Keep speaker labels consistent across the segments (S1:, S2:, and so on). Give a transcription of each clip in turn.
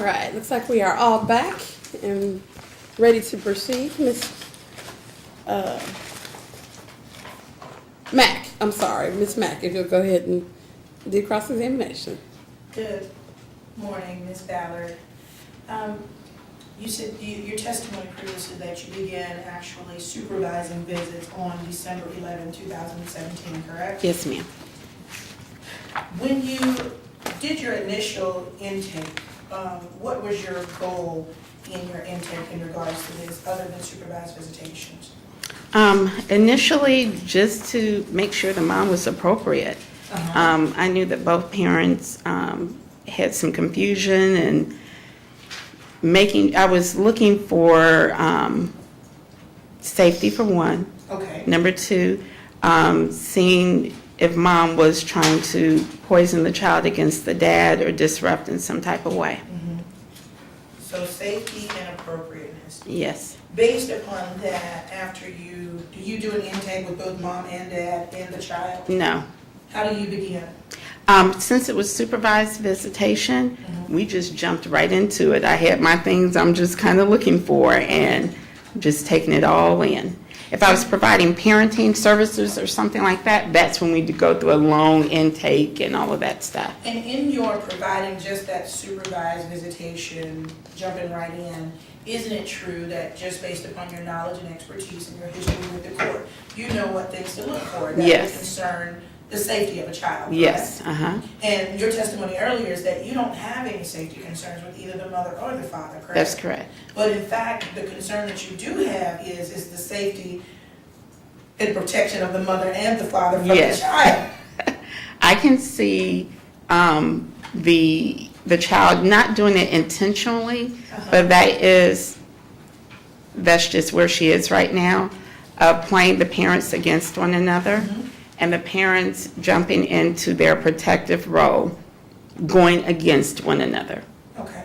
S1: right, looks like we are all back and ready to proceed. Miss Mack, I'm sorry, Miss Mack, if you'll go ahead and do cross-examination.
S2: Good morning, Ms. Ballard. You said your testimony previously that you began actually supervising visits on December 11, 2017, correct?
S1: Yes, ma'am.
S2: When you did your initial intake, what was your goal in your intake in regards to this, other than supervised visitations?
S3: Initially, just to make sure the mom was appropriate. I knew that both parents had some confusion and I was looking for safety for one.
S2: Okay.
S3: Number two, seeing if mom was trying to poison the child against the dad or disrupt in some type of way.
S2: Mm-hmm. So safety and appropriateness.
S3: Yes.
S2: Based upon that, do you do an intake with both mom and dad and the child?
S3: No.
S2: How do you begin?
S3: Since it was supervised visitation, we just jumped right into it. I had my things I'm just kind of looking for and just taking it all in. If I was providing parenting services or something like that, that's when we'd go through a long intake and all of that stuff.
S2: And in your providing just that supervised visitation, jumping right in, isn't it true that just based upon your knowledge and expertise and your history with the court, you know what things to look for that
S3: Yes.
S2: would concern the safety of a child? Correct?
S3: Yes.
S2: And your testimony earlier is that you don't have any safety concerns with either the mother or the father, correct?
S3: That's correct.
S2: But in fact, the concern that you do have is the safety and protection of the mother and the father from
S3: Yes.
S2: the child.
S3: I can see the child not doing it intentionally, but that's just where she is right now, playing the parents against one another, and the parents jumping into their protective role, going against one another.
S2: Okay.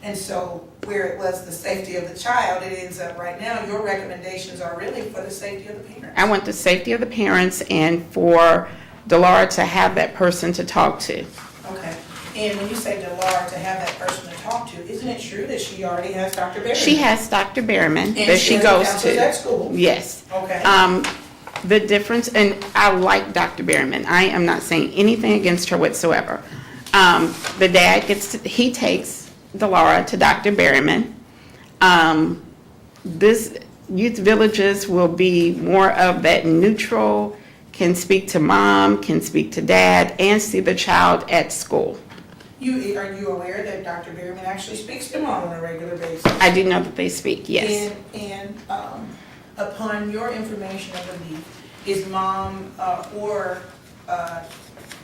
S2: And so where it was the safety of the child, it ends up right now, your recommendations are really for the safety of the parents.
S3: I want the safety of the parents and for Delora to have that person to talk to.
S2: Okay. And when you say Delora to have that person to talk to, isn't it true that she already has Dr. Berryman?
S3: She has Dr. Berryman
S2: And
S3: that she
S2: has
S3: goes
S2: counselors
S3: to.
S2: at school?
S3: Yes.
S2: Okay.
S3: The difference, and I like Dr. Berryman. I am not saying anything against her whatsoever. The dad he takes Delora to Dr. Berryman. This youth villages will be more of that neutral, can speak to mom, can speak to dad, and see the child at school.
S2: Are you aware that Dr. Berryman actually speaks to mom on a regular basis?
S3: I do know that they speak, yes.
S2: And upon your information of belief, is mom or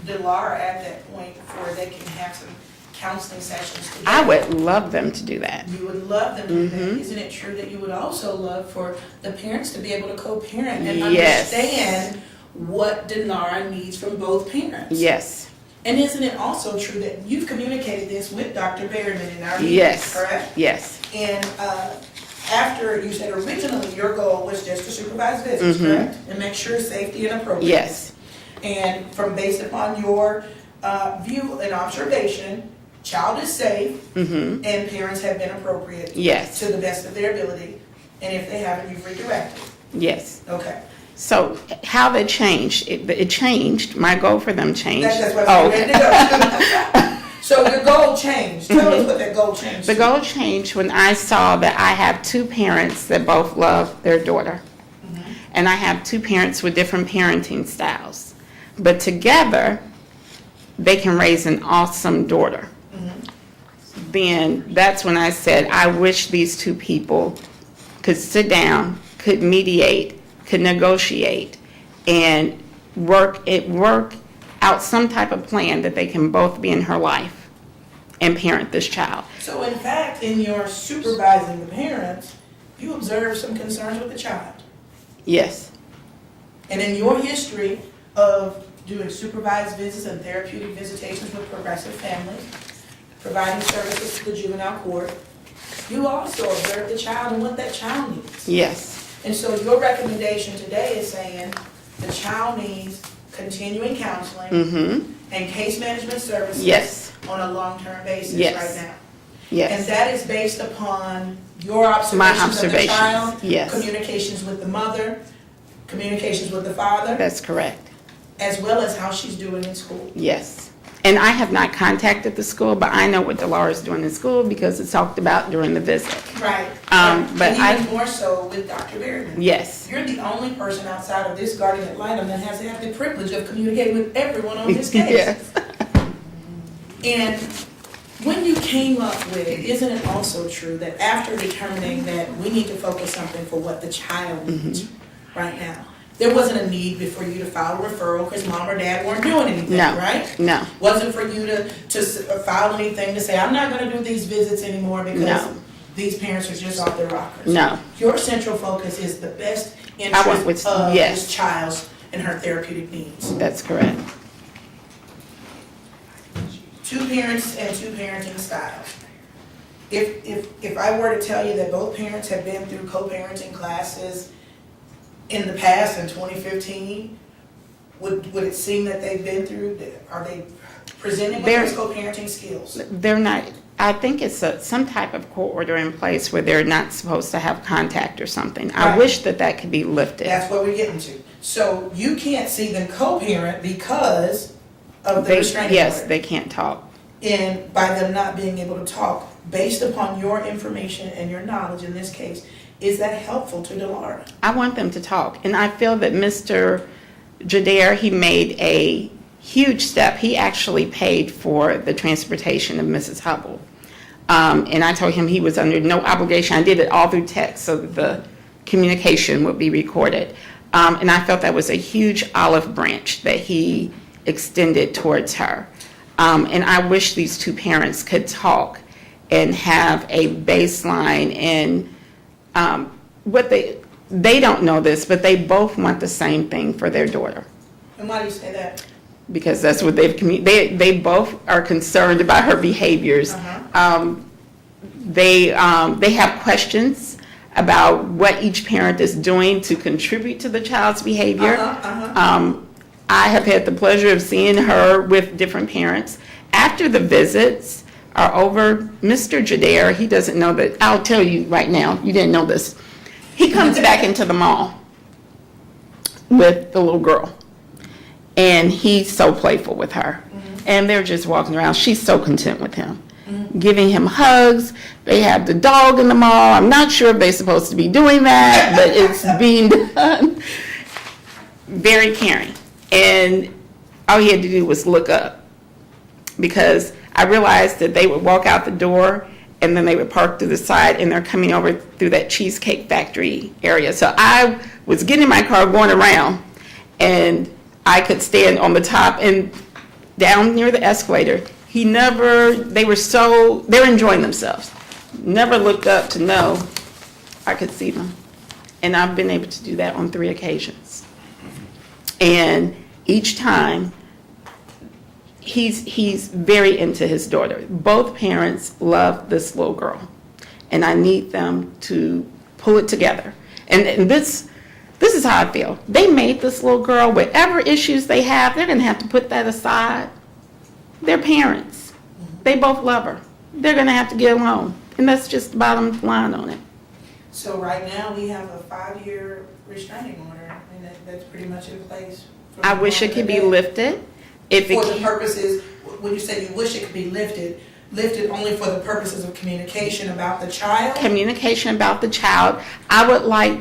S2: Delora at that point where they can have some counseling sessions together?
S3: I would love them to do that.
S2: You would love them to do that. Isn't it true that you would also love for the parents to be able to co-parent and
S3: Yes.
S2: understand what Delora needs from both parents?
S3: Yes.
S2: And isn't it also true that you've communicated this with Dr. Berryman in our meetings,
S3: Yes.
S2: correct?
S3: Yes.
S2: And after, you said originally your goal was just to supervise visits, correct? And make sure safety and appropriateness.
S3: Yes.
S2: And from based upon your view and observation, child is safe and parents have been appropriate
S3: Yes.
S2: to the best of their ability. And if they haven't, you've redirected.
S3: Yes.
S2: Okay.
S3: So how they changed, it changed. My goal for them changed.
S2: That's what I'm ready to go. So your goal changed. Tell us what that goal changed.
S3: The goal changed when I saw that I have two parents that both love their daughter. And I have two parents with different parenting styles. But together, they can raise an awesome daughter. Then that's when I said, I wish these two people could sit down, could mediate, could negotiate, and work out some type of plan that they can both be in her life and parent this child.
S2: So in fact, in your supervising the parents, you observed some concerns with the child.
S3: Yes.
S2: And in your history of doing supervised visits and therapeutic visitations with progressive families, providing services to the juvenile court, you also observed the child and what that child needs.
S3: Yes.
S2: And so your recommendation today is saying the child needs continuing counseling and case management services
S3: Yes.
S2: on a long-term basis
S3: Yes.
S2: right now.
S3: Yes.
S2: And that is based upon your observations of the child,
S3: yes.
S2: communications with the mother, communications with the father,
S3: That's correct.
S2: as well as how she's doing in school.
S3: Yes. And I have not contacted the school, but I know what Dolores is doing in school because it's talked about during the visit.
S2: Right.
S3: But
S2: and even more so with Dr. Berryman.
S3: Yes.
S2: You're the only person outside of this guardian ad litem that has had the privilege of communicating with everyone on this case.
S3: Yes.
S2: And when you came up with it, isn't it also true that after determining that we need to focus something for what the child needs right now, there wasn't a need for you to file a referral because mom or dad weren't doing anything,
S3: No.
S2: right?
S3: No.
S2: Wasn't for you to file anything to say, I'm not going to do these visits anymore because
S3: No.
S2: these parents are just off their rockers.
S3: No.
S2: Your central focus is the best
S3: I went with-
S2: interest of
S3: yes.
S2: this child and her therapeutic needs.
S3: That's correct.
S2: Two parents and two parenting styles. If I were to tell you that both parents have been through co-parenting classes in the past in 2015, would it seem that they've been through, are they presenting with those co-parenting skills?
S3: They're not, I think it's some type of court order in place where they're not supposed to have contact or something. I
S2: Right.
S3: wish that could be lifted.
S2: That's what we're getting to. So you can't see them co-parent because of the restraining
S3: Yes,
S2: order.
S3: they can't talk.
S2: And by them not being able to talk, based upon your information and your knowledge in this case, is that helpful to Delara?
S3: I want them to talk. And I feel that Mr. Jadair, he made a huge step. He actually paid for the transportation of Mrs. Hubbell. And I told him he was under no obligation. I did it all through text so that the communication would be recorded. And I felt that was a huge olive branch that he extended towards her. And I wish these two parents could talk and have a baseline in what they don't know this, but they both want the same thing for their daughter.
S2: And why do you say that?
S3: Because that's what they both are concerned about her behaviors. They have questions about what each parent is doing to contribute to the child's behavior. I have had the pleasure of seeing her with different parents. After the visits are over, Mr. Jadair, he doesn't know that, I'll tell you right now, you didn't know this. He comes back into the mall with the little girl. And he's so playful with her. And they're just walking around. She's so content with him. Giving him hugs. They have the dog in the mall. I'm not sure if they're supposed to be doing that, but it's being done. Very caring. And all he had to do was look up. Because I realized that they would walk out the door and then they would park to the side and they're coming over through that Cheesecake Factory area. So I was getting in my car going around and I could stand on the top and down near the escalator. They were enjoying themselves. Never looked up to know I could see them. And I've been able to do that on 3 occasions. And each time, he's very into his daughter. Both parents love this little girl. And I need them to pull it together. And this is how I feel. They made this little girl, whatever issues they have, they're going to have to put that aside. They're parents. They both love her. They're going to have to get along. And that's just the bottom line on it.
S2: So right now, we have a 5-year restraining order, and that's pretty much in place.
S3: I wish it could be lifted.
S2: For the purposes, when you say you wish it could be lifted only for the purposes of communication about the child?
S3: Communication about the child. I would like,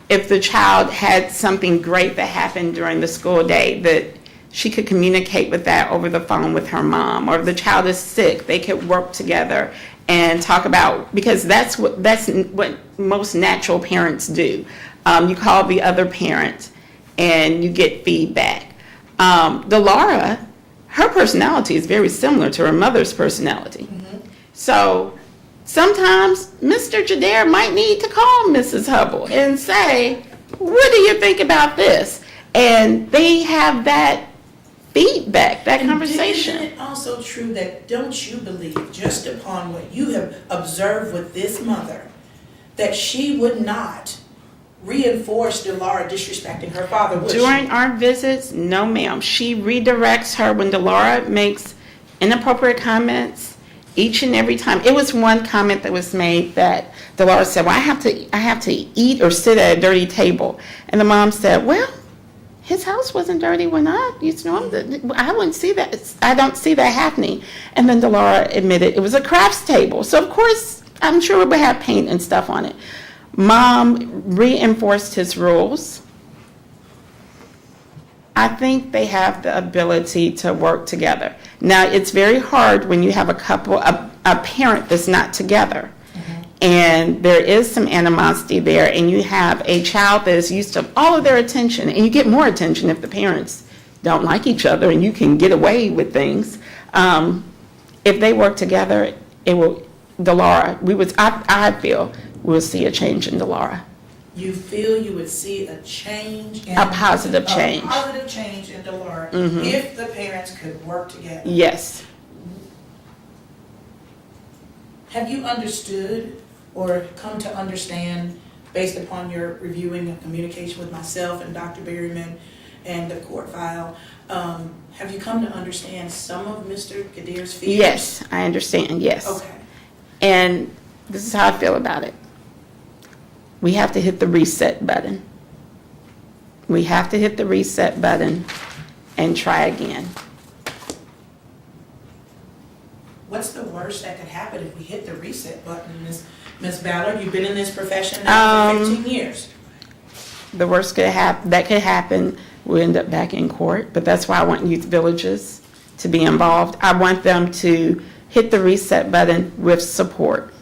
S3: if the child had something great that happened during the school day, that she could communicate with that over the phone with her mom. Or if the child is sick, they could work together and talk about, because that's what most natural parents do. You call the other parent and you get feedback. Delara, her personality is very similar to her mother's personality. So sometimes Mr. Jadair might need to call Mrs. Hubbell and say, what do you think about this? And they have that feedback, that conversation.
S2: Isn't it also true that, don't you believe, just upon what you have observed with this mother, that she would not reinforce Delara disrespecting her father, would
S3: During
S2: she?
S3: our visits, no ma'am. She redirects her when Delara makes inappropriate comments each and every time. It was one comment that was made that Dolores said, well, I have to eat or sit at a dirty table. And the mom said, well, his house wasn't dirty when I used to know him. I wouldn't see that. I don't see that happening. And then Dolores admitted it was a crafts table. So, of course, I'm sure it would have paint and stuff on it. Mom reinforced his rules. I think they have the ability to work together. Now, it's very hard when you have a couple, a parent that's not together. And there is some animosity there, and you have a child that is used to all of their attention, and you get more attention if the parents don't like each other and you can get away with things. If they work together, it will, I feel we'll see a change in Dolores.
S2: You feel you would see a change in
S3: A positive change.
S2: A positive change in Dolores if the parents could work together.
S3: Yes.
S2: Have you understood or come to understand, based upon your reviewing and communication with myself and Dr. Berryman and the court file, have you come to understand some of Mr. Kadir's fears?
S3: Yes, I understand, yes.
S2: Okay.
S3: And this is how I feel about it. We have to hit the reset button. We have to hit the reset button and try again.
S2: What's the worst that could happen if we hit the reset button, Ms. Ballard? You've been in this profession now for 15 years.
S3: The worst that could happen, we'll end up back in court, but that's why I want youth villages to be involved. I want them to hit the reset button with support.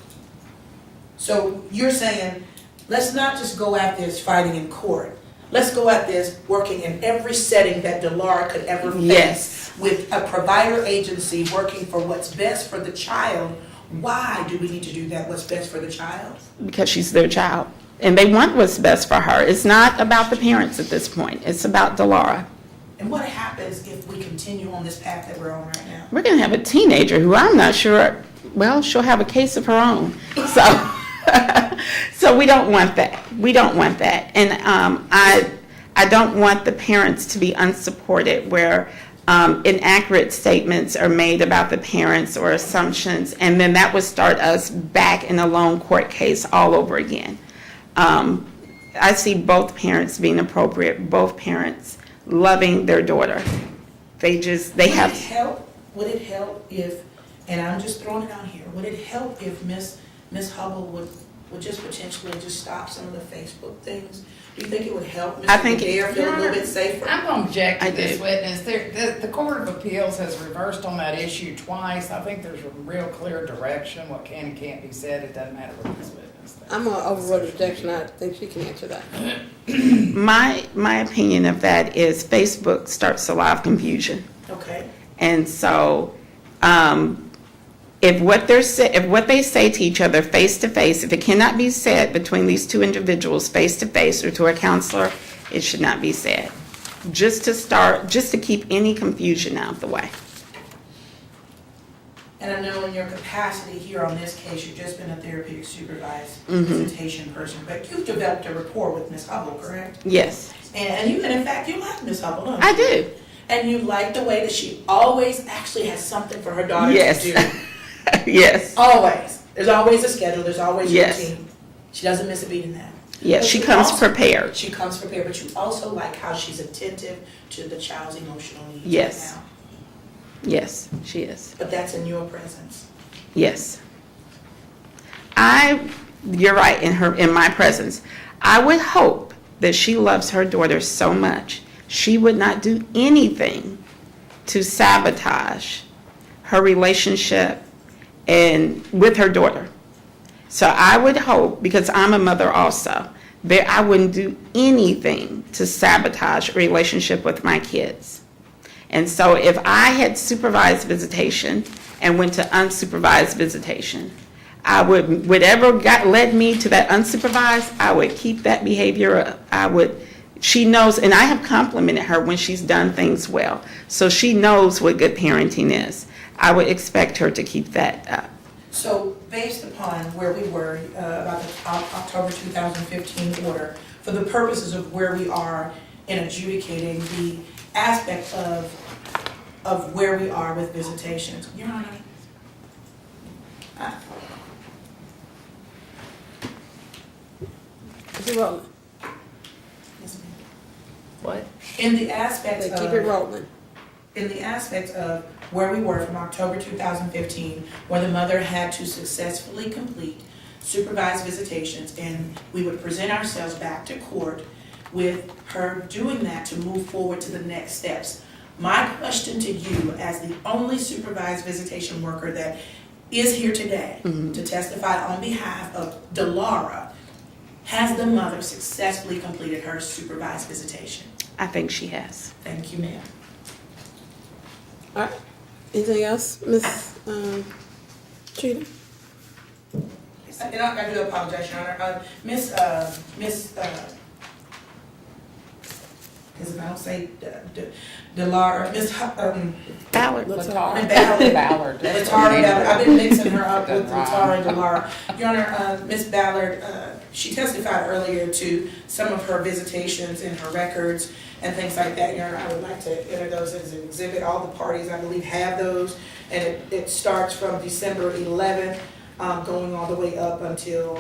S2: So you're saying, let's not just go at this fighting in court. Let's go at this working in every setting that Dolores could ever face.
S3: Yes.
S2: With a provider agency working for what's best for the child. Why do we need to do that, what's best for the child?
S3: Because she's their child. And they want what's best for her. It's not about the parents at this point. It's about Dolores.
S2: And what happens if we continue on this path that we're on right now?
S3: We're going to have a teenager who I'm not sure, well, she'll have a case of her own. So we don't want that. We don't want that. And I don't want the parents to be unsupported where inaccurate statements are made about the parents or assumptions, and then that would start us back in a lone court case all over again. I see both parents being appropriate, both parents loving their daughter. Would it help if, and I'm just throwing it out here, would it help if Miss Hubbell would just potentially just stop some of the Facebook things? Do you think it would help Mr. Kadir feel a little bit safer?
S4: I'm going to object to this witness. The Court of Appeals has reversed on that issue twice. I think there's a real clear direction. What can and can't be said. It doesn't matter what this witness thinks.
S1: I'm going to overrule the objection. I think she can answer that.
S3: My opinion of that is Facebook starts a lot of confusion.
S2: Okay.
S3: And so if what they say to each other face to face, if it cannot be said between these two individuals face to face or to a counselor, it should not be said. Just to keep any confusion out of the way.
S2: And I know in your capacity here on this case, you've just been a therapeutic supervised visitation person, but you've developed a rapport with Ms. Hubbell, correct?
S3: Yes.
S2: And in fact, you like Ms. Hubbell, don't you?
S3: I do.
S2: And you like the way that she always actually has something for her daughter
S3: Yes.
S2: to do.
S3: Yes.
S2: Always. There's always a schedule. There's always
S3: Yes.
S2: routine. She doesn't miss a beat in that.
S3: Yes,
S2: But
S3: she
S2: you
S3: comes
S2: also-
S3: prepared.
S2: She comes prepared, but you also like how she's attentive to the child's emotional needs
S3: Yes.
S2: right now.
S3: Yes, she is.
S2: But that's in your presence.
S3: Yes. You're right, in my presence. I would hope that she loves her daughter so much, she would not do anything to sabotage her relationship and with her daughter. So I would hope, because I'm a mother also, that I wouldn't do anything to sabotage a relationship with my kids. And so if I had supervised visitation and went to unsupervised visitation, whatever led me to that unsupervised, I would keep that behavior up. She knows, and I have complimented her when she's done things well. So she knows what good parenting is. I would expect her to keep that up.
S2: So based upon where we were about the October 2015 order, for the purposes of where we are in adjudicating the aspect of where we are with visitations, Your Honor,
S1: Keep it rolling.
S2: Yes, ma'am.
S4: What?
S2: In the aspect
S1: Keep it
S2: of,
S1: rolling.
S2: in the aspect of where we were from October 2015, where the mother had to successfully complete supervised visitations, and we would present ourselves back to court with her doing that to move forward to the next steps. My question to you, as the only supervised visitation worker that is here today to testify on behalf of Delara, has the mother successfully completed her supervised visitation?
S3: I think she has.
S2: Thank you, ma'am.
S1: All right. Anything else, Ms. Cheatham?
S2: And I do apologize, Your Honor. Miss, because if I don't say Delara, Miss,
S3: Ballard.
S4: Latara
S2: Ballard.
S4: Ballard.
S2: Latara Ballard, I've been mixing her up with Latara and Delara. Your Honor, Miss Ballard, she testified earlier to some of her visitations and her records and things like that. Your Honor, I would like to enter those as an exhibit. All the parties, I believe, have those, and it starts from December 11th, going all the way up until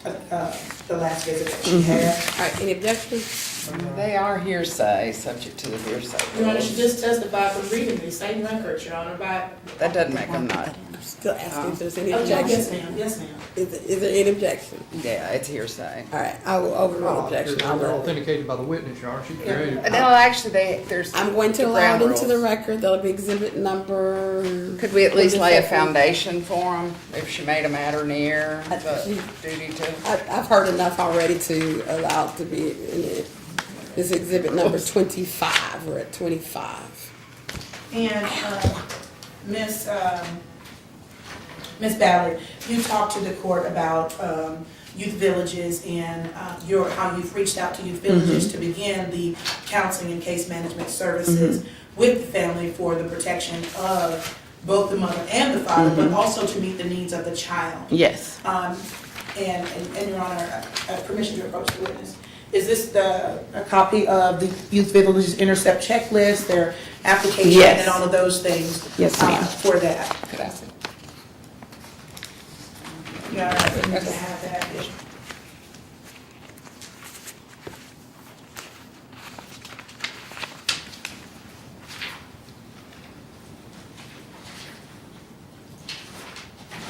S2: the last visit that she had.
S1: All right, any objections?
S4: They are hearsay, subject to the hearsay
S2: Your Honor, she
S4: rules.
S2: just testified from reading these same records, Your Honor, by.
S4: That doesn't make them not.
S1: I'm still asking if there's any
S2: Oh, yes,
S1: objection.
S2: ma'am, yes, ma'am.
S1: Is there any objection?
S4: Yeah, it's hearsay.
S1: All right, I will overrule objection.
S5: They're authenticated by the witness, Your Honor. She created.
S4: No, actually, there's.
S1: I'm going to
S4: the
S1: allow it
S4: ground
S1: into the
S4: rules.
S1: record. That'll be exhibit number.
S4: Could we at least
S1: what
S4: lay a
S1: is that?
S4: foundation for them if she made a matter near
S1: I-
S4: the
S1: she-
S4: duty to?
S1: I've heard enough already to allow it to be in it. This is exhibit number 25. We're at 25.
S2: And, Miss Ballard, you talked to the court about, youth villages and, how you've reached out to youth villages to begin the counseling and case management services with the family for the protection of both the mother and the father, but also to meet the needs of the child.
S3: Yes.
S2: And Your Honor, permission to approach the witness. Is this a copy of the Youth Villages Intercept Checklist, their application
S3: Yes.
S2: and all of those things?
S3: Yes, ma'am.
S2: For that?
S4: Could I see?
S2: Yeah, I think we need to have that.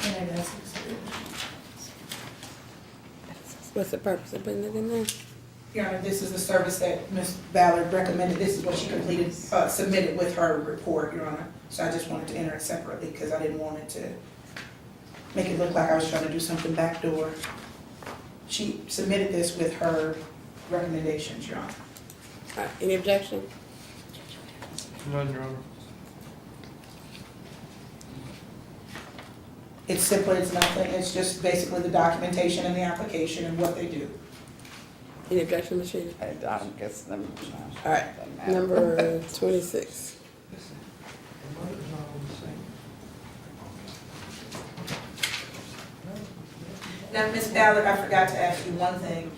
S2: Yeah, that's it.
S1: What's the purpose of putting it in there?
S2: Your Honor, this is the service that Ms. Ballard recommended. This is what she completed, submitted with her report, Your Honor. So I just wanted to enter it separately because I didn't want it to make it look like I was trying to do something backdoor. She submitted this with her recommendations, Your Honor.
S1: All right, any objection?
S5: None, Your Honor.
S2: It's simple, it's nothing. It's just basically the documentation and the application and what they do.
S1: Any objection, Ms. Sheehan?
S4: I don't guess them.
S1: All right,
S4: Doesn't matter.
S1: number 26.
S2: Now, Ms. Ballard, I forgot to ask you one thing.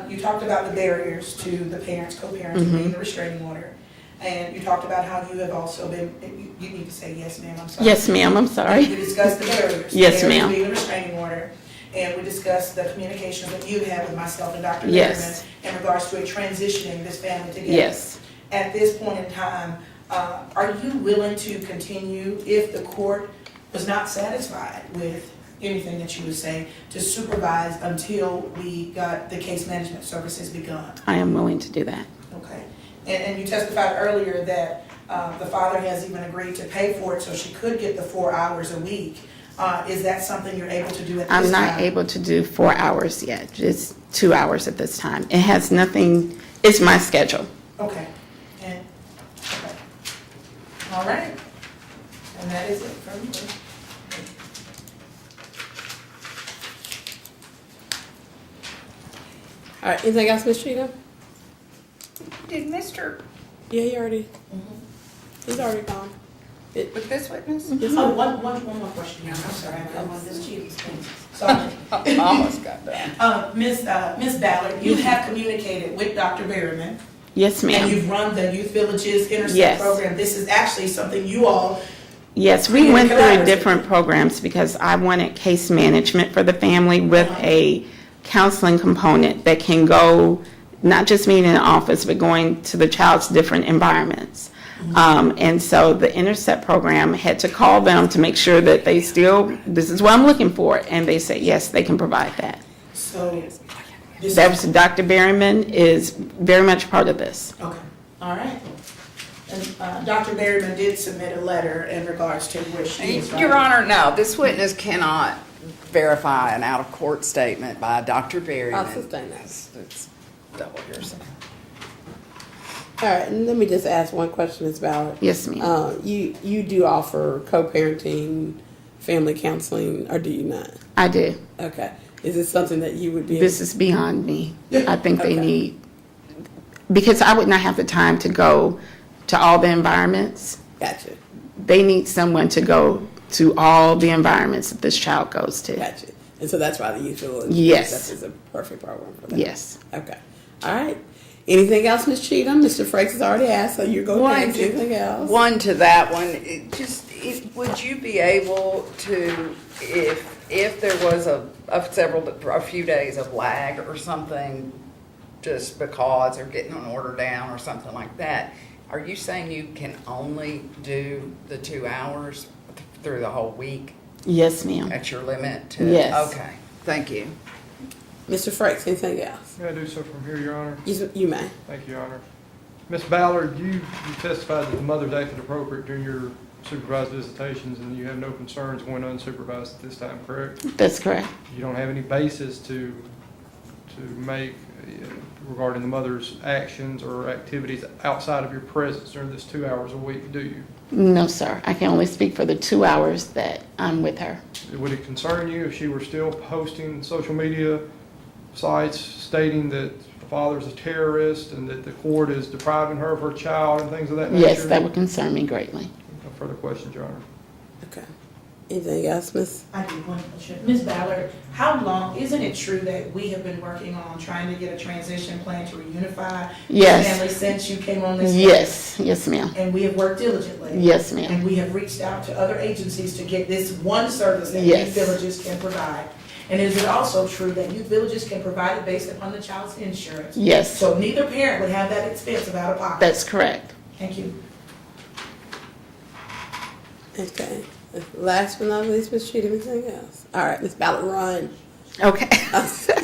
S2: You talked about the barriers to the parents, co-parents, being the restraining order. And you talked about how you have also been, you need to say yes, ma'am, I'm sorry.
S3: Yes, ma'am, I'm sorry.
S2: We discussed the barriers.
S3: Yes,
S2: the barriers
S3: ma'am.
S2: being the restraining order. And we discussed the communications that you had with myself and Dr.
S3: Yes.
S2: Berryman in regards to a transitioning this family together.
S3: Yes.
S2: At this point in time, are you willing to continue, if the court was not satisfied with anything that you would say, to supervise until we got the case management services begun?
S3: I am willing to do that.
S2: Okay. And you testified earlier that the father has even agreed to pay for it so she could get the 4 hours a week. Is that something you're able to do at this time?
S3: I'm not able to do 4 hours yet, just 2 hours at this time. It has nothing, it's my schedule.
S2: Okay. And, okay. All right. And that is it from me.
S1: All right, anything else, Ms. Cheatham?
S4: Did Mr.
S1: Yeah, he's already gone.
S4: with this witness?
S2: Oh, one more question, Your Honor. I'm sorry, I want this cheating thing. Sorry.
S4: Almost got done.
S2: Miss Ballard, you have communicated with Dr. Berryman,
S3: Yes,
S2: and
S3: ma'am.
S2: you've run the Youth Villages Intercept
S3: Yes.
S2: program. This is actually something you all
S3: Yes, we went through different programs because I wanted case management for the family with a counseling component that can go, not just being in the office, but going to the child's different environments. And so the Intercept program had to call them to make sure that they still, this is what I'm looking for, and they said, yes, they can provide that.
S2: So, this
S3: That was, Dr. Berryman is very much part of this.
S2: okay, all right. And Dr. Berryman did submit a letter in regards to where she is.
S4: Your Honor, no, this witness cannot verify an out-of-court statement by Dr. Berryman.
S1: I'll sustain that.
S4: It's double hearsay.
S1: All right, and let me just ask one question, Ms. Ballard.
S3: Yes, ma'am.
S1: You do offer co-parenting, family counseling, or do you not?
S3: I do.
S1: Okay. Is this something that you would be?
S3: This is beyond me. I think they
S1: Okay.
S3: need, because I would not have the time to go to all the environments.
S1: Gotcha,
S3: They need someone to go to all the environments that this child goes to.
S1: gotcha. And so that's why the youth village.
S3: Yes.
S1: Is a perfect program for that.
S3: Yes.
S1: Okay. All right. Anything else, Ms. Cheatham? Mr. Frakes has already asked, so you're going to
S4: One
S1: ask
S4: to-
S1: anything else?
S4: One to that one, would you be able to, if there was a few days of lag or something, just because they're getting an order down or something like that, are you saying you can only do the 2 hours through the whole week
S3: Yes, ma'am.
S4: at your limit? To,
S3: Yes.
S4: Okay, thank you.
S1: Mr. Frakes, anything else?
S5: May I do so from here, Your Honor?
S1: You may.
S5: Thank you, Your Honor. Ms. Ballard, you testified that the mother's acted appropriate during your supervised visitations, and you have no concerns going unsupervised at this time, correct?
S3: That's correct.
S5: You don't have any basis to make regarding the mother's actions or activities outside of your presence during this 2 hours a week, do you?
S3: No, sir. I can only speak for the 2 hours that I'm with her.
S5: Would it concern you if she were still posting social media sites stating that the father's a terrorist and that the court is depriving her of her child and things of that nature?
S3: Yes, that would concern me greatly.
S5: No further questions, Your Honor.
S1: Okay. Anything else, Miss?
S2: I do one question. Ms. Ballard, how long, isn't it true that we have been working on trying to get a transition plan to reunify
S3: Yes.
S2: the family since you came on this?
S3: Yes, yes, ma'am.
S2: And we have worked diligently.
S3: Yes, ma'am.
S2: And we have reached out to other agencies to get this one service that
S3: Yes.
S2: youth villages can provide. And is it also true that youth villages can provide it based upon the child's insurance?
S3: Yes,
S2: So neither parent would have that expense of out of pocket?
S3: that's correct.
S2: Thank you.
S1: Okay. Last but not least, Ms. Cheatham, anything else? All right, Ms. Ballard, run.
S3: Okay.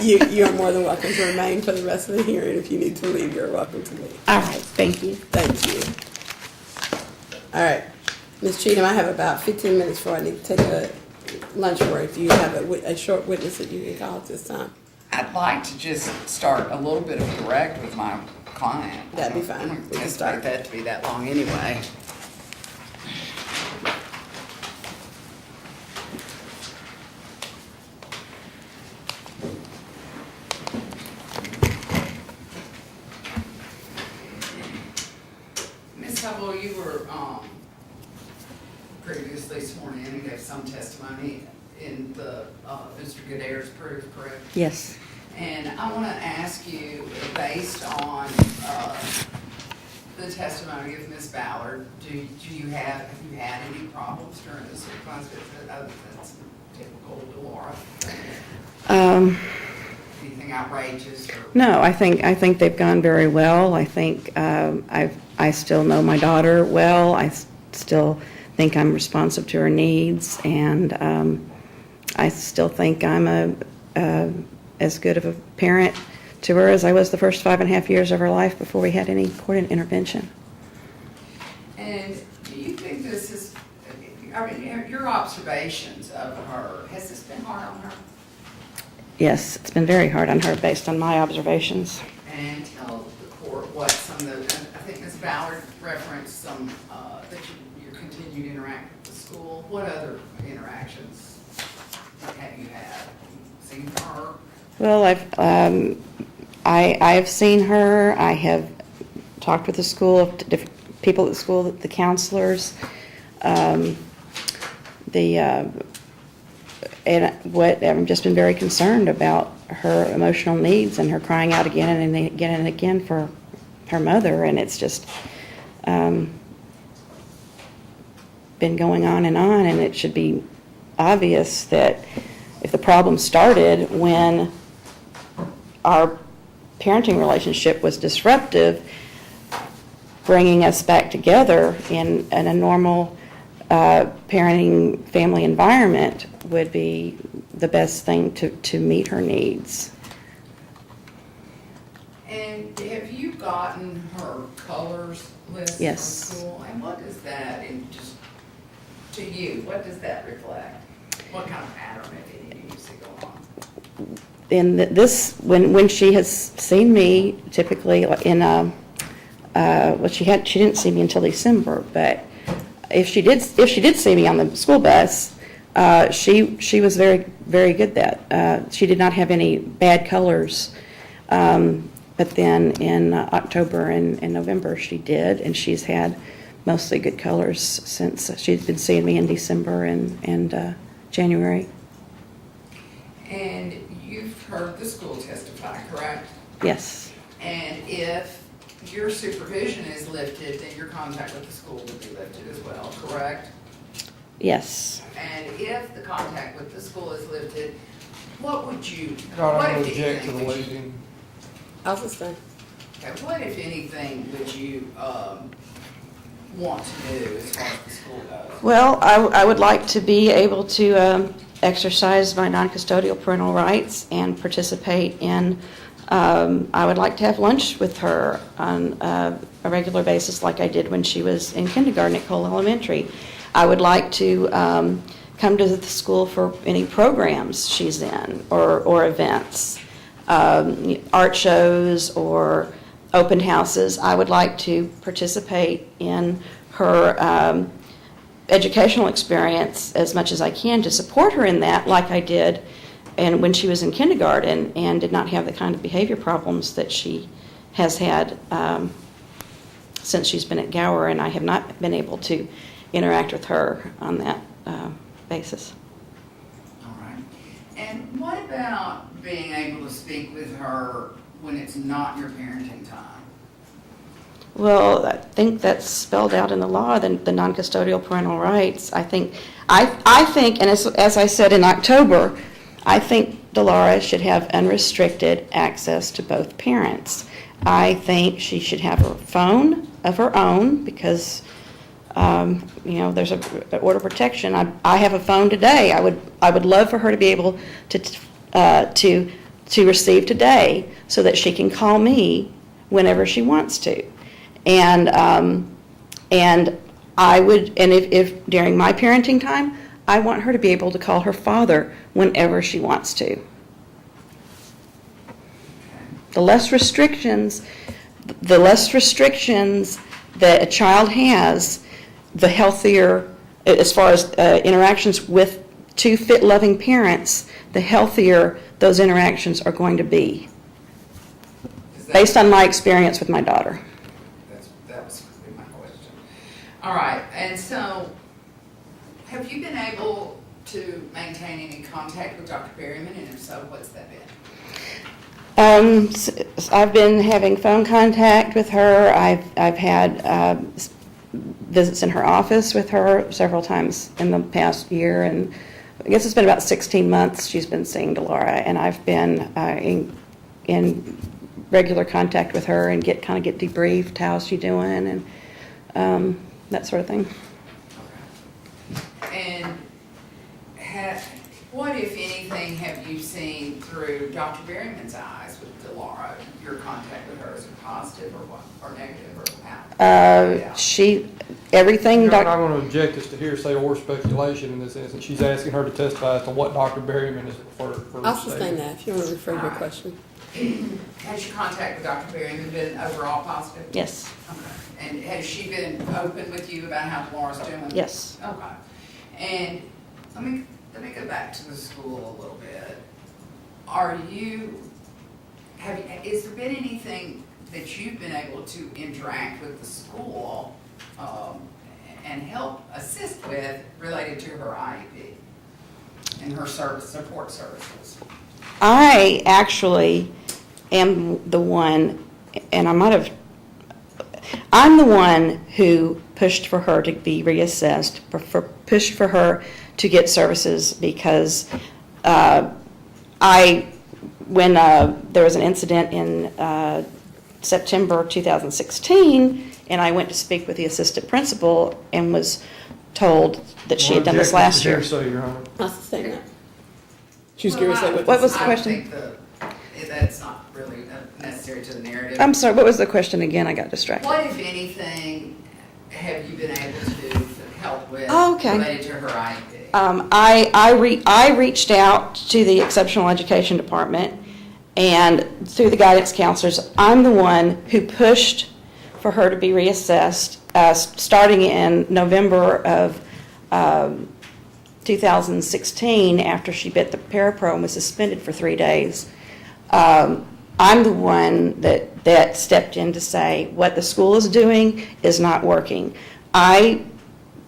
S1: You are more than welcome to remain for the rest of the hearing. If you need to leave, you're welcome to leave.
S3: All right, thank you.
S1: Thank you. All right. Ms. Cheatham, I have about 15 minutes before I need to take a lunch break. Do you have a short witness that you can call at this time?
S4: I'd like to just start a little bit of direct with my client.
S1: That'd be fine.
S4: I don't
S1: We can start.
S4: anticipate that to be that long anyway. Ms. Hubbell, you were previously sworn in and gave some testimony in the Mr. Goodair's proof, correct?
S6: Yes.
S4: And I want to ask you, based on the testimony of Ms. Ballard, have you had any problems during the supervised visit other than some typical Delora? Anything outrageous or?
S6: No, I think they've gone very well. I think I still know my daughter well. I still think I'm responsive to her needs, and I still think I'm as good of a parent to her as I was the first 5.5 years of her life before we had any court intervention.
S4: And do you think this is, I mean, your observations of her, has this been hard on her?
S6: Yes, it's been very hard on her based on my observations.
S4: And tell the court what some of the, I think Ms. Ballard referenced some, that your continued interaction with the school. What other interactions have you had? Seen her?
S6: Well, I've seen her. I have talked with the school, people at the school, the counselors, and I've just been very concerned about her emotional needs and her crying out again and again for her mother, and it's just been been going on, and it should be obvious that if the problem started when our parenting relationship was disruptive, bringing us back together in a normal parenting family environment would be the best thing to meet her needs.
S4: And have you gotten her colors list from
S6: Yes.
S4: school? And what does that, and just to you, what does that reflect? What kind of pattern, if any, do you see going on?
S6: And this, when she has seen me, typically in well, she didn't see me until December, but if she did see me on the school bus, she was very, very good that. She did not have any bad colors. But then in October and November she did, and she's had mostly good colors since she's been seeing me in December and January.
S4: And you've heard the school testify, correct?
S6: Yes.
S4: And if your supervision is lifted, then your contact with the school would be lifted as well, correct?
S6: Yes.
S4: And if the contact with the school is lifted, what would you,
S5: God,
S4: what
S5: I'm
S4: if
S5: gonna object to
S4: anything
S5: the
S4: would you,
S5: leaving.
S1: I was just saying,
S4: okay, what if anything would you, want to do as far as the school goes?
S6: Well, I would like to be able to exercise my non-custodial parental rights and participate in, I would like to have lunch with her on a regular basis like I did when she was in kindergarten at Cole Elementary. I would like to come to the school for any programs she's in or events, art shows or open houses. I would like to participate in her educational experience as much as I can to support her in that, like I did and when she was in kindergarten and did not have the kind of behavior problems that she has had since she's been at Gower, and I have not been able to interact with her on that basis.
S4: All right. And what about being able to speak with her when it's not your parenting time?
S6: Well, I think that's spelled out in the law, the non-custodial parental rights. I think, and as I said in October, I think Delara should have unrestricted access to both parents. I think she should have a phone of her own because, there's an order of protection. I have a phone today. I would love for her to be able to receive today so that she can call me whenever she wants to. And I would, and if during my parenting time, I want her to be able to call her father whenever she wants to. The less restrictions that a child has, the healthier, as far as interactions with two fit, loving parents, the healthier those interactions are going to be, based on my experience with my daughter.
S4: That was my question. All right, and so have you been able to maintain any contact with Dr. Berryman, and if so, what's that been?
S6: I've been having phone contact with her. I've had visits in her office with her several times in the past year, and I guess it's been about 16 months she's been seeing Delara, and I've been in regular contact with her and get debriefed. How's she doing, and that sort of thing.
S4: And what, if anything, have you seen through Dr. Berryman's eyes with Delara? Your contact with her, is it positive or what, or negative or how?
S6: Everything.
S5: I'm not going to object as to hearsay or speculation in this instance. She's asking her to testify as to what Dr. Berryman is for.
S1: I'll sustain that if you want to rephrase your question.
S4: Has your contact with Dr. Berryman been overall positive?
S6: Yes.
S4: Okay. And has she been open with you about how Delara's doing?
S6: Yes.
S4: Okay. And let me go back to the school a little bit. Has there been anything that you've been able to interact with the school and help assist with related to her IEP and her support services?
S6: I actually am the one, and I might have I'm the one who pushed for her to be reassessed, pushed for her to get services because when there was an incident in September 2016, and I went to speak with the assistant principal and was told that she had done this last year.
S5: Hearsay, Your Honor.
S1: I'll say that. She was curious.
S6: What was the question?
S4: I think that's not really necessary to the narrative.
S6: I'm sorry, what was the question again? I got distracted.
S4: What, if anything, have you been able to help with
S6: Oh, okay.
S4: related to her IEP?
S6: I reached out to the exceptional education department, and through the guidance counselors, I'm the one who pushed for her to be reassessed, starting in November of 2016, after she bit the parapro and was suspended for 3 days. I'm the one that stepped in to say what the school is doing is not working. I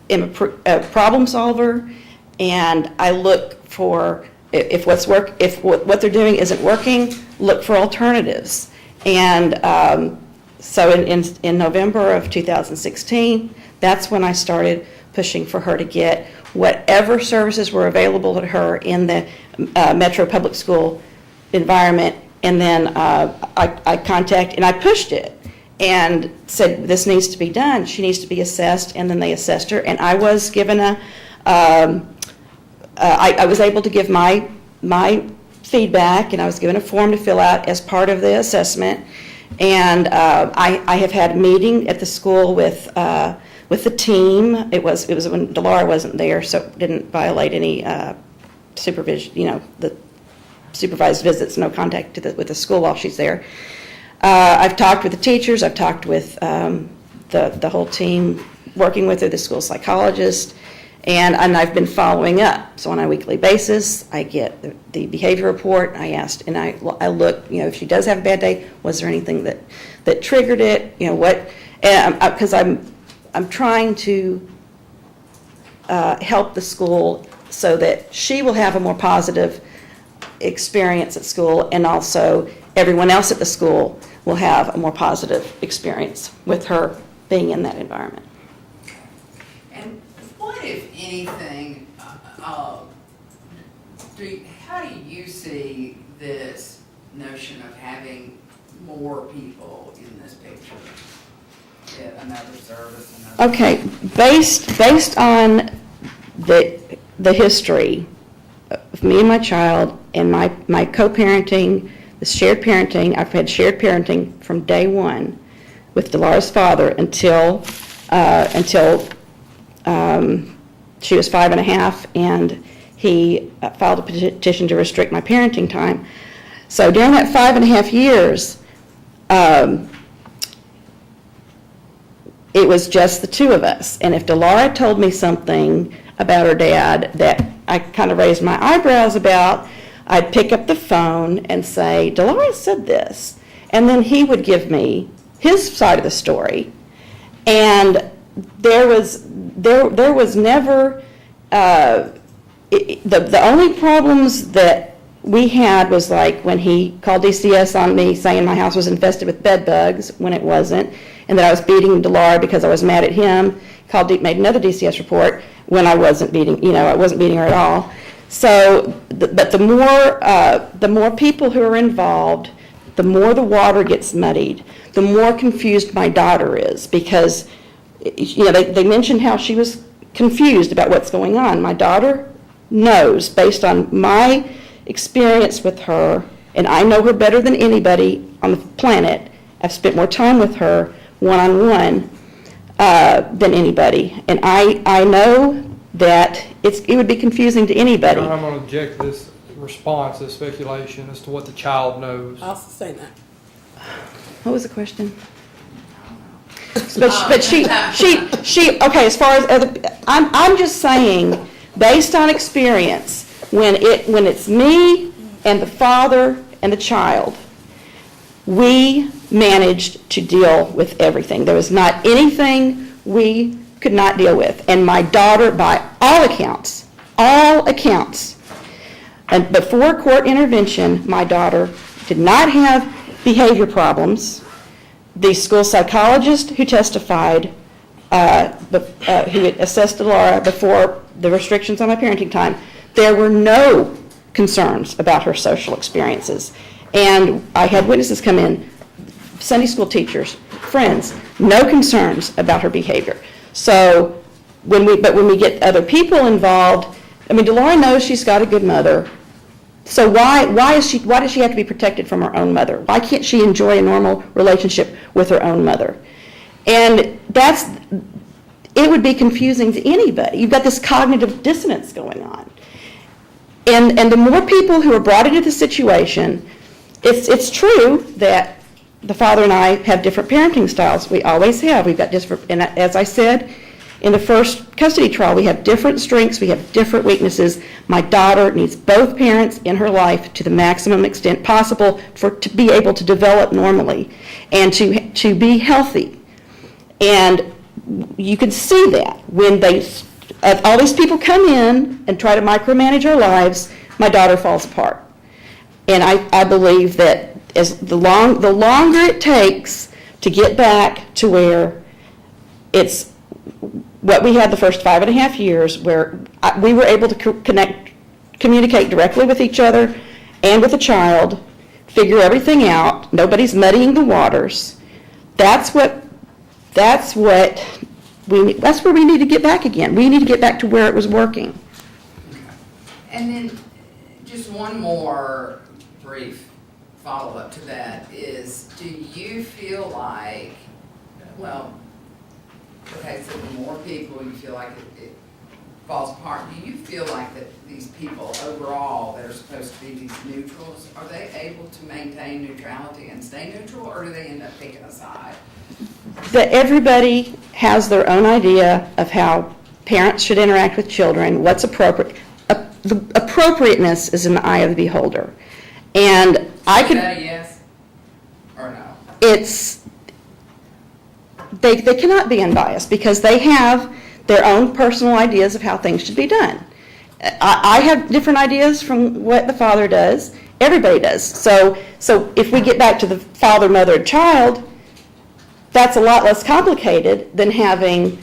S6: am a problem solver, and I look for if what they're doing isn't working, look for alternatives. And so in November of 2016, that's when I started pushing for her to get whatever services were available to her in the Metro Public School environment. And then I pushed it and said, this needs to be done. She needs to be assessed. And then they assessed her. And I was given I was able to give my feedback, and I was given a form to fill out as part of the assessment. And I have had a meeting at the school with the team. It was when Delara wasn't there, so it didn't violate any supervision, the supervised visits, no contact with the school while she's there. I've talked with the teachers. I've talked with the whole team working with her, the school psychologist, and I've been following up. So on a weekly basis, I get the behavior report. I asked, and I look, if she does have a bad day, was there anything that triggered it? Because I'm trying to help the school so that she will have a more positive experience at school, and also everyone else at the school will have a more positive experience with her being in that environment.
S4: And what, if anything, how do you see this notion of having more people in this picture? Get another service,
S6: Okay, based on the history of me and my child and my co-parenting, the shared parenting, I've had shared parenting from day one with Delara's father until she was 5.5, and he filed a petition to restrict my parenting time. So during that 5.5 years, it was just the two of us. And if Delara told me something about her dad that I kind of raised my eyebrows about, I'd pick up the phone and say, Delara said this. And then he would give me his side of the story. And there was never, the only problems that we had was like when he called DCS on me saying my house was infested with bed bugs when it wasn't, and that I was beating Delara because I was mad at him. Made another DCS report when I wasn't beating her at all. So, but the more people who are involved, the more the water gets muddied, the more confused my daughter is, because they mentioned how she was confused about what's going on. My daughter knows, based on my experience with her, and I know her better than anybody on the planet. I've spent more time with her one-on-one than anybody, and I know that it would be confusing to anybody.
S5: I'm going to object to this response, this speculation as to what the child knows.
S1: I'll say that.
S6: What was the question? But she okay, as far as I'm just saying, based on experience, when it's me and the father and the child, we managed to deal with everything. There was not anything we could not deal with. And my daughter, by all accounts, and before court intervention, my daughter did not have behavior problems. the school psychologist who testified, who had assessed Laura before the restrictions on my parenting time, there were no concerns about her social experiences. And I had witnesses come in, Sunday school teachers, friends, no concerns about her behavior. So when we get other people involved, I mean, Delora knows she's got a good mother. So why does she have to be protected from her own mother? Why can't she enjoy a normal relationship with her own mother? And it would be confusing to anybody. You've got this cognitive dissonance going on. And the more people who are brought into the situation, it's true that the father and I have different parenting styles. We always have. We've got different, and as I said, in the first custody trial, we have different strengths, we have different weaknesses. My daughter needs both parents in her life to the maximum extent possible to be able to develop normally and to be healthy. And you can see that when all these people come in and try to micromanage our lives, my daughter falls apart. And I believe that the longer it takes to get back to where it's what we had the first 5.5 years, where we were able to communicate directly with each other and with the child, figure everything out, nobody's muddying the waters. That's where we need to get back again. We need to get back to where it was working.
S4: And then just one more brief follow-up to that is, do you feel like, well, okay, so the more people you feel like it falls apart, do you feel like that these people overall that are supposed to be these neutrals, are they able to maintain neutrality and stay neutral, or do they end up picking a side?
S6: That everybody has their own idea of how parents should interact with children, what's appropriate. The appropriateness is in the eye of the beholder. And I
S4: Is
S6: could...
S4: that a yes or no?
S6: They cannot be unbiased because they have their own personal ideas of how things should be done. I have different ideas from what the father does. Everybody does. So if we get back to the father, mother, and child, that's a lot less complicated than having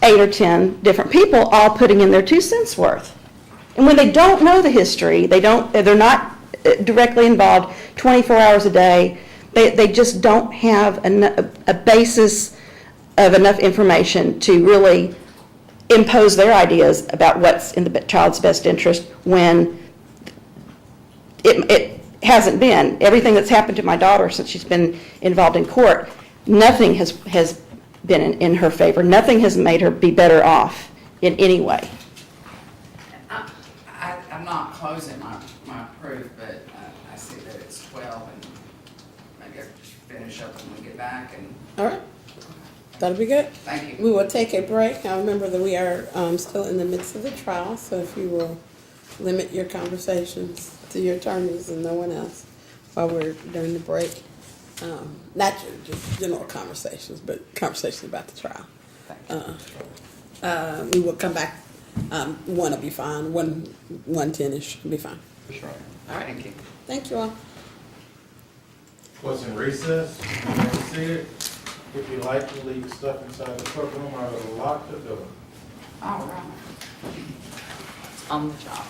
S6: 8 or 10 different people all putting in their 2 cents worth. And when they don't know the history, they're not directly involved 24 hours a day, they just don't have a basis of enough information to really impose their ideas about what's in the child's best interest when it hasn't been. Everything that's happened to my daughter since she's been involved in court, nothing has been in her favor. Nothing has made her be better off in any way.
S4: I'm not closing my proof, but I see that it's 12, and maybe I could just finish up when we get back, and
S1: All right, that'll be good.
S4: thank you.
S1: We will take a break. Now remember that we are still in the midst of the trial, so if you will limit your conversations to your attorneys and no one else while we're during the break. Not just general conversations, but conversations about the trial. We will come back. 1 will be fine. 1:10-ish will be fine.
S5: That's right.
S1: All right.
S4: Thank you.
S1: Thank you all.
S7: Was in recess, you see it. If you like to leave the stuff inside the courtroom, I will lock the door.
S4: All right. On the job.